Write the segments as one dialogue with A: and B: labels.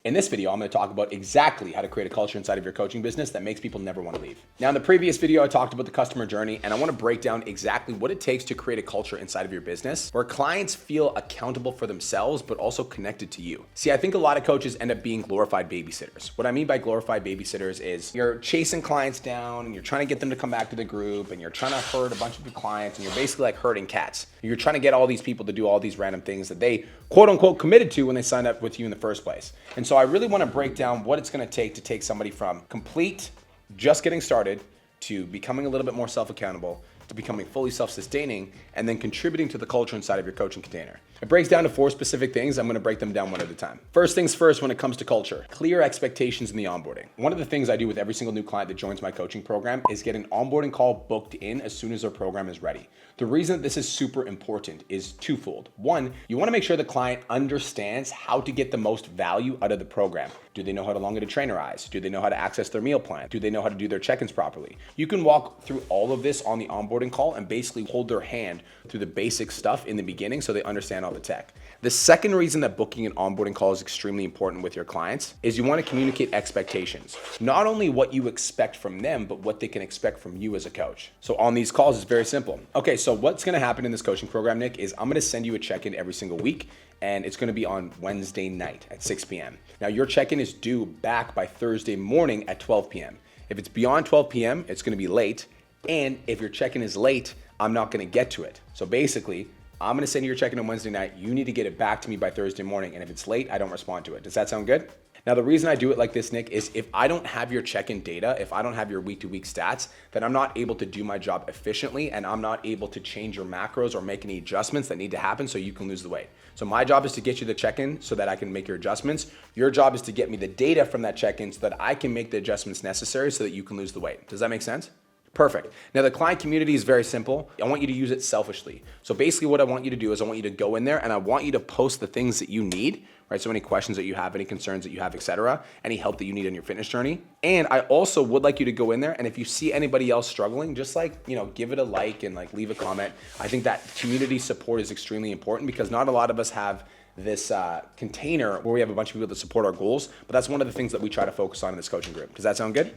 A: In this video, I'm going to talk about exactly how to create a culture inside of your coaching business that makes people never want to leave. Now, in the previous video, I talked about the customer journey, and I want to break down exactly what it takes to create a culture inside of your business where clients feel accountable for themselves, but also connected to you. See, I think a lot of coaches end up being glorified babysitters. What I mean by glorified babysitters is you're chasing clients down and you're trying to get them to come back to the group and you're trying to herd a bunch of your clients and you're basically like herding cats. You're trying to get all these people to do all these random things that they quote unquote committed to when they signed up with you in the first place. And so I really want to break down what it's going to take somebody from complete, just getting started, to becoming a little bit more self-accountable, to becoming fully self-sustaining, and then contributing to the culture inside of your coaching container. It breaks down to 4 specific things. I'm going to break them down one at a time. First things first, when it comes to culture, clear expectations in the onboarding. One of the things I do with every single new client that joins my coaching program is get an onboarding call booked in as soon as their program is ready. The reason that this is super important is twofold. One, you want to make sure the client understands how to get the most value out of the program. Do they know how to log into Trainerize? Do they know how to access their meal plan? Do they know how to do their check-ins properly? You can walk through all of this on the onboarding call and basically hold their hand through the basic stuff in the beginning so they understand all the tech. The second reason that booking an onboarding call is extremely important with your clients is you want to communicate expectations. Not only what you expect from them, but what they can expect from you as a coach. So on these calls, it's very simple. Okay, so what's going to happen in this coaching program, Nick, is I'm going to send you a check-in every single week, and it's going to be on Wednesday night at 6 p.m. Now, your check-in is due back by Thursday morning at 12 p.m. If it's beyond 12 p.m., it's going to be late. And if your check-in is late, I'm not going to get to it. So basically, I'm going to send you your check-in on Wednesday night. You need to get it back to me by Thursday morning. And if it's late, I don't respond to it. Does that sound good? Now, the reason I do it like this, Nick, is if I don't have your check-in data, if I don't have your week-to-week stats, then I'm not able to do my job efficiently, and I'm not able to change your macros or make any adjustments that need to happen so you can lose the weight. So my job is to get you the check-in so that I can make your adjustments. Your job is to get me the data from that check-in so that I can make the adjustments necessary so that you can lose the weight. Does that make sense? Perfect. Now, the client community is very simple. I want you to use it selfishly. So basically what I want you to do is I want you to go in there and I want you to post the things that you need, right? So any questions that you have, any concerns that you have, etc., any help that you need on your fitness journey. And I also would like you to go in there and if you see anybody else struggling, just give it a like and leave a comment. I think that community support is extremely important because not a lot of us have this container where we have a bunch of people that support our goals, but that's one of the things that we try to focus on in this coaching group. Does that sound good?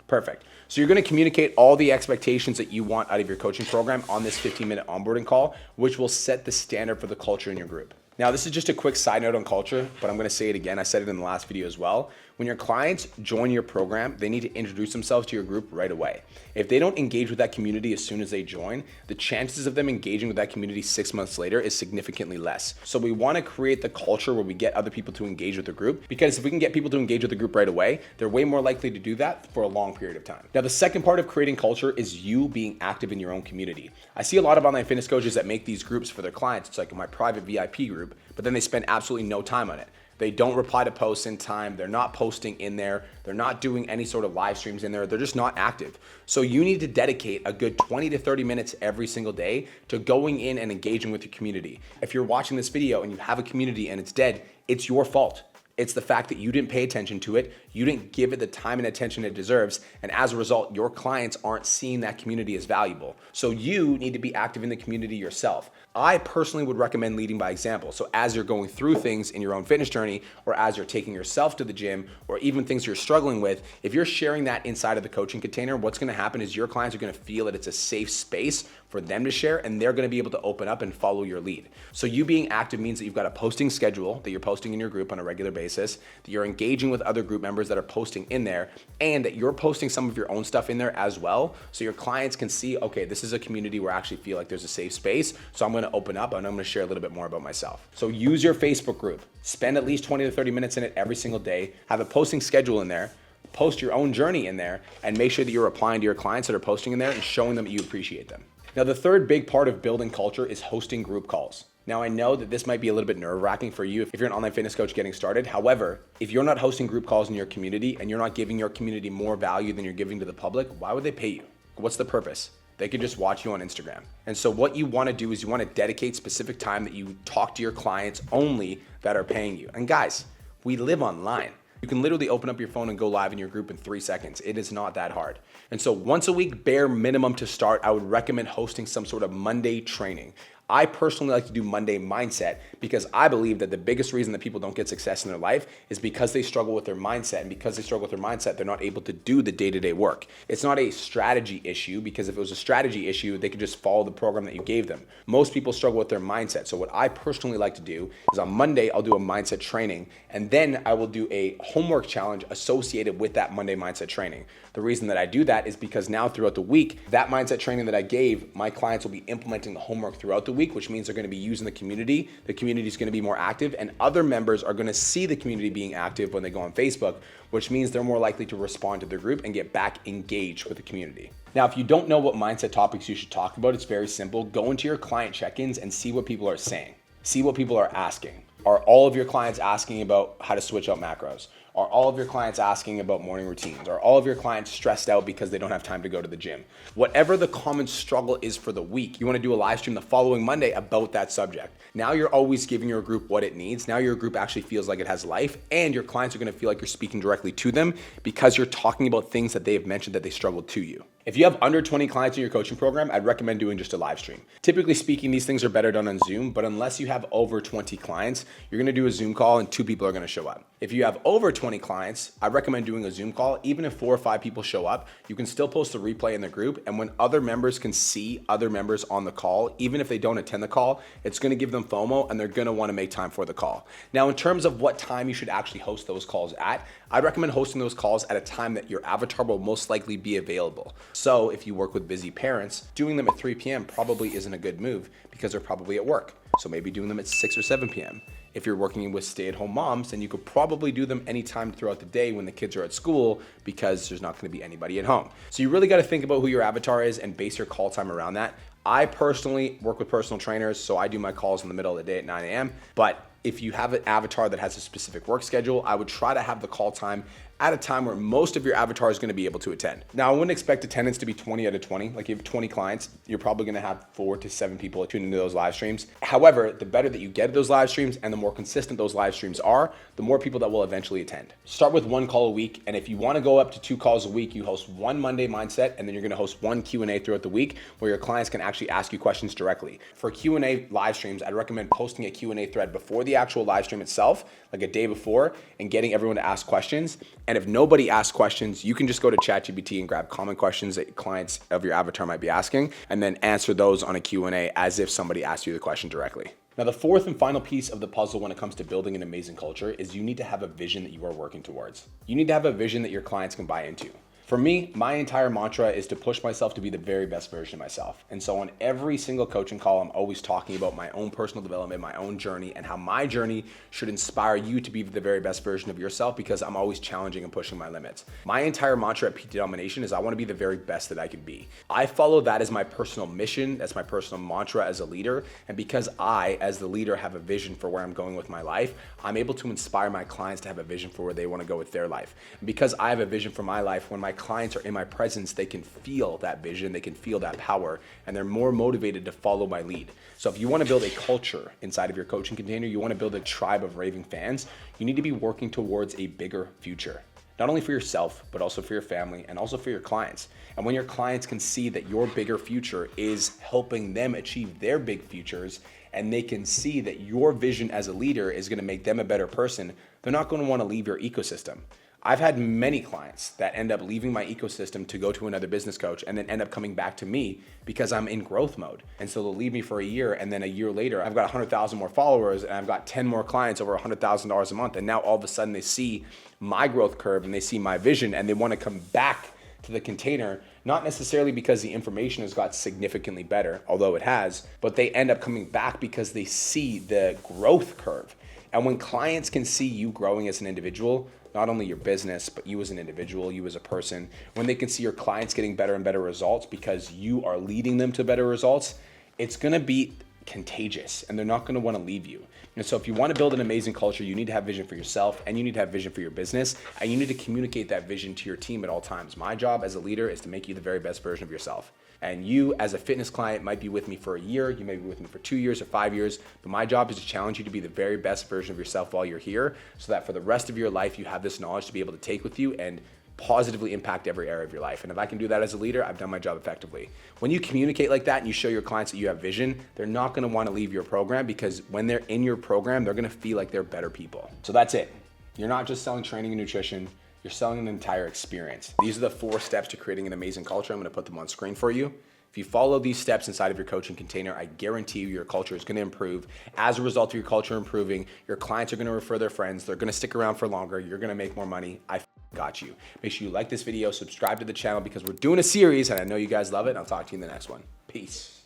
A: Perfect. So you're going to communicate all the expectations that you want out of your coaching program on this 15-minute onboarding call, which will set the standard for the culture in your group. Now, this is just a quick side note on culture, but I'm going to say it again. I said it in the last video as well. When your clients join your program, they need to introduce themselves to your group right away. If they don't engage with that community as soon as they join, the chances of them engaging with that community 6 months later is significantly less. So we want to create the culture where we get other people to engage with the group, because if we can get people to engage with the group right away, they're way more likely to do that for a long period of time. Now, the second part of creating culture is you being active in your own community. I see a lot of online fitness coaches that make these groups for their clients. It's like my private VIP group, but then they spend absolutely no time on it. They don't reply to posts in time. They're not posting in there. They're not doing any sort of live streams in there. They're just not active. So you need to dedicate a good 20 to 30 minutes every single day to going in and engaging with your community. If you're watching this video and you have a community and it's dead, it's your fault. It's the fact that you didn't pay attention to it. You didn't give it the time and attention it deserves. And as a result, your clients aren't seeing that community as valuable. So you need to be active in the community yourself. I personally would recommend leading by example. So as you're going through things in your own fitness journey, or as you're taking yourself to the gym, or even things you're struggling with, if you're sharing that inside of the coaching container, what's going to happen is your clients are going to feel that it's a safe space for them to share, and they're going to be able to open up and follow your lead. So you being active means that you've got a posting schedule that you're posting in your group on a regular basis, that you're engaging with other group members that are posting in there, and that you're posting some of your own stuff in there as well. So your clients can see, okay, this is a community where I actually feel like there's a safe space. So I'm going to open up and I'm going to share a little bit more about myself. So use your Facebook group, spend at least 20 to 30 minutes in it every single day, have a posting schedule in there, post your own journey in there, and make sure that you're replying to your clients that are posting in there and showing them that you appreciate them. Now, the third big part of building culture is hosting group calls. Now, I know that this might be a little bit nerve-wracking for you if you're an online fitness coach getting started. However, if you're not hosting group calls in your community and you're not giving your community more value than you're giving to the public, why would they pay you? What's the purpose? They could just watch you on Instagram. And so what you want to do is you want to dedicate specific time that you talk to your clients only that are paying you. And guys, we live online. You can literally open up your phone and go live in your group in 3 seconds. It is not that hard. And so once a week, bare minimum to start, I would recommend hosting some sort of Monday training. I personally like to do Monday mindset because I believe that the biggest reason that people don't get success in their life is because they struggle with their mindset. And because they struggle with their mindset, they're not able to do the day-to-day work. It's not a strategy issue, because if it was a strategy issue, they could just follow the program that you gave them. Most people struggle with their mindset. So what I personally like to do is on Monday, I'll do a mindset training, and then I will do a homework challenge associated with that Monday mindset training. The reason that I do that is because now throughout the week, that mindset training that I gave, my clients will be implementing the homework throughout the week, which means they're going to be using the community. The community is going to be more active, and other members are going to see the community being active when they go on Facebook, which means they're more likely to respond to their group and get back engaged with the community. Now, if you don't know what mindset topics you should talk about, it's very simple. Go into your client check-ins and see what people are saying. See what people are asking. Are all of your clients asking about how to switch out macros? Are all of your clients asking about morning routines? Are all of your clients stressed out because they don't have time to go to the gym? Whatever the common struggle is for the week, you want to do a live stream the following Monday about that subject. Now you're always giving your group what it needs. Now your group actually feels like it has life, and your clients are going to feel like you're speaking directly to them because you're talking about things that they have mentioned that they struggled to you. If you have under 20 clients in your coaching program, I'd recommend doing just a live stream. Typically speaking, these things are better done on Zoom, but unless you have over 20 clients, you're going to do a Zoom call and 2 people are going to show up. If you have over 20 clients, I recommend doing a Zoom call. Even if 4 or 5 people show up, you can still post a replay in the group. And when other members can see other members on the call, even if they don't attend the call, it's going to give them FOMO and they're going to want to make time for the call. Now, in terms of what time you should actually host those calls at, I'd recommend hosting those calls at a time that your avatar will most likely be available. So if you work with busy parents, doing them at 3 p.m. probably isn't a good move because they're probably at work. So maybe doing them at 6 or 7 p.m. If you're working with stay-at-home moms, then you could probably do them anytime throughout the day when the kids are at school because there's not going to be anybody at home. So you really got to think about who your avatar is and base your call time around that. I personally work with personal trainers, so I do my calls in the middle of the day at 9 a.m. But if you have an avatar that has a specific work schedule, I would try to have the call time at a time where most of your avatar is going to be able to attend. Now, I wouldn't expect attendance to be 20 out of 20. Like, if you have 20 clients, you're probably going to have 4 to 7 people tune into those live streams. However, the better that you get at those live streams and the more consistent those live streams are, the more people that will eventually attend. Start with 1 call a week, and if you want to go up to 2 calls a week, you host 1 Monday mindset, and then you're going to host 1 Q&A throughout the week where your clients can actually ask you questions directly. For Q&A live streams, I'd recommend posting a Q&A thread before the actual live stream itself, like a day before, and getting everyone to ask questions. And if nobody asks questions, you can just go to ChatGPT and grab common questions that clients of your avatar might be asking, and then answer those on a Q&A as if somebody asked you the question directly. Now, the fourth and final piece of the puzzle when it comes to building an amazing culture is you need to have a vision that you are working towards. You need to have a vision that your clients can buy into. For me, my entire mantra is to push myself to be the very best version of myself. And so on every single coaching call, I'm always talking about my own personal development, my own journey, and how my journey should inspire you to be the very best version of yourself, because I'm always challenging and pushing my limits. My entire mantra at PT Domination is I want to be the very best that I can be. I follow that as my personal mission, that's my personal mantra as a leader. And because I, as the leader, have a vision for where I'm going with my life, I'm able to inspire my clients to have a vision for where they want to go with their life. And because I have a vision for my life, when my clients are in my presence, they can feel that vision, they can feel that power, and they're more motivated to follow my lead. So if you want to build a culture inside of your coaching container, you want to build a tribe of raving fans, you need to be working towards a bigger future. Not only for yourself, but also for your family and also for your clients. And when your clients can see that your bigger future is helping them achieve their big futures, and they can see that your vision as a leader is going to make them a better person, they're not going to want to leave your ecosystem. I've had many clients that end up leaving my ecosystem to go to another business coach and then end up coming back to me because I'm in growth mode. And so they'll leave me for a year, and then a year later, I've got 100,000 more followers and I've got 10 more clients over $100,000 a month. And now all of a sudden they see my growth curve and they see my vision and they want to come back to the container, not necessarily because the information has got significantly better, although it has, but they end up coming back because they see the growth curve. And when clients can see you growing as an individual, not only your business, but you as an individual, you as a person, when they can see your clients getting better and better results because you are leading them to better results, it's gonna be contagious and they're not gonna wanna leave you. And so if you wanna build an amazing culture, you need to have vision for yourself and you need to have vision for your business, and you need to communicate that vision to your team at all times. My job as a leader is to make you the very best version of yourself. And you as a fitness client might be with me for a year, you may be with me for 2 years or 5 years, but my job is to challenge you to be the very best version of yourself while you're here, so that for the rest of your life, you have this knowledge to be able to take with you and positively impact every area of your life. And if I can do that as a leader, I've done my job effectively. When you communicate like that and you show your clients that you have vision, they're not gonna wanna leave your program, because when they're in your program, they're gonna feel like they're better people. So that's it. You're not just selling training and nutrition, you're selling an entire experience. These are the 4 steps to creating an amazing culture. I'm gonna put them on screen for you. If you follow these steps inside of your coaching container, I guarantee you your culture is gonna improve. As a result of your culture improving, your clients are gonna refer their friends, they're gonna stick around for longer, you're gonna make more money. I got you. Make sure you like this video, subscribe to the channel, because we're doing a series and I know you guys love it. I'll talk to you in the next one. Peace.